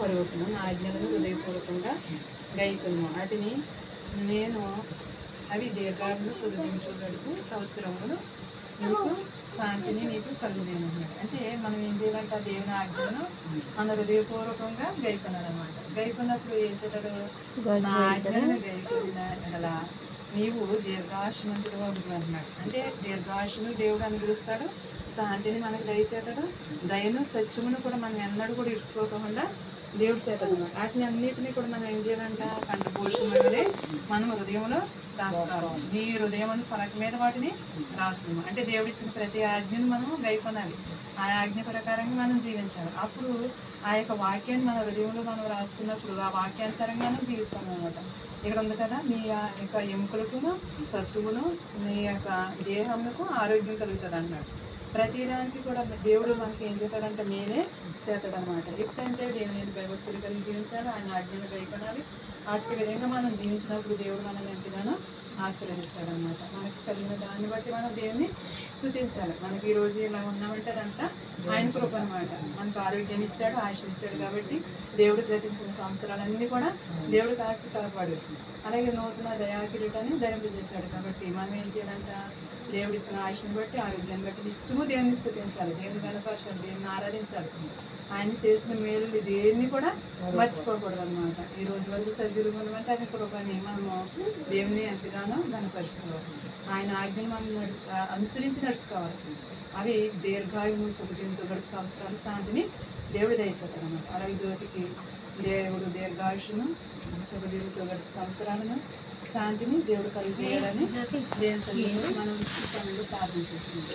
వరకును నా ఆజ్ఞలను హృదయపూర్వకంగా గైకొను వాటిని నేను అవి దీర్ఘాలను శుద్ధించుటకు సంవత్సరములు నీకు శాంతిని నీకు కలుగునేనమాట. అంటే మనం ఏం చేయాలంటే ఆ దేవుని ఆజ్ఞలను మన హృదయపూర్వకంగా గైకొనాలన్నమాట. గైకొన్నప్పుడు ఏం చేస్తాడు, నా ఆజ్ఞలను గైకొన్న అలా నీవు దీర్ఘాయుష్మంతుడు అవుతుంది అన్నమాట. అంటే దీర్ఘాయుషును దేవుడు అనుగ్రహిస్తాడు, శాంతిని మనకు దయచేస్తాడు, దయను సత్యమును కూడా మనం ఎన్నడూ కూడా ఇడుచుకోకుండా దేవుడు చేస్తాడు అన్నమాట. వాటిని అన్నిటినీ కూడా మనం ఏం చేయాలంట, కంఠపోషణలోనే మనం హృదయంలో రాస్తాము. నీ హృదయం పలక మీద వాటిని రాస్తున్నాము. అంటే దేవుడు ఇచ్చిన ప్రతి ఆజ్ఞను మనం గైకొనాలి, ఆ ఆజ్ఞ ప్రకారంగా మనం జీవించాలి. అప్పుడు ఆ యొక్క వాక్యాన్ని మన హృదయంలో మనం రాసుకున్నప్పుడు ఆ వాక్యానుసారంగా మనం జీవిస్తాం అన్నమాట. ఇక్కడ ఉంది కదా, మీ యొక్క ఎముకలకును సత్తువును నీ యొక్క దేహమునకు ఆరోగ్యం కలుగుతుంది అన్నాడు. ప్రతిదానికి కూడా దేవుడు మనకి ఏం చేస్తాడంటే నేనే చేస్తాడు అనమాట. ఎప్పుడంటే దేవుని భయభక్తులు కలిగి జీవించాలి, ఆయన ఆజ్ఞలు గైకొనాలి. అట్టి విధంగా మనం జీవించినప్పుడు దేవుడు మనల్ని ఎంతగానో ఆశీర్వదిస్తాడనమాట. మనకి కలిగిన దాన్ని బట్టి మనం దేవుని స్తుతించాలి. మనకి ఈరోజు ఇలా ఉన్నామంటే అదంతా ఆయన కృప అనమాట. మనకు ఆరోగ్యం ఇచ్చాడు, ఆయుష్ ఇచ్చాడు కాబట్టి దేవుడు గతించిన సంవత్సరాలన్నీ కూడా దేవుడికి ఆశ కాపాడు. అలాగే నూతన దయాకిరీటాన్ని ధరింపజేశాడు. కాబట్టి మనం ఏం చేయాలంట, దేవుడు ఇచ్చిన ఆయుష్ని బట్టి ఆరోగ్యాన్ని బట్టి నిత్యము దేవుని స్తుతించాలి, దేవుని కనపరచాలి, దేవుని ఆరాధించాలి. ఆయన చేసిన మేలు దేన్ని కూడా మర్చిపోకూడదు అనమాట. ఈ రోజు వరకు సజ్జులు ఉండమంటే అది కృపని మనము దేవుని ఎంతగానో కనపరుచుకోవాలి. ఆయన ఆజ్ఞను మనం అనుసరించి నడుచుకోవాలి. అవి దీర్ఘాయువు సుఖజీవితో గడుపు సంవత్సరాలు శాంతిని దేవుడు దయచేస్తాడు అనమాట. అలాగే జ్యోతికి దేవుడు దీర్ఘాయుషును సుఖజీవితో గడుపు సంవత్సరాలను శాంతిని దేవుడు కలిగేయాలని దేవుని సన్నిధిలో మనం ఈ సమయంలో ప్రార్థన చేస్తున్నాం.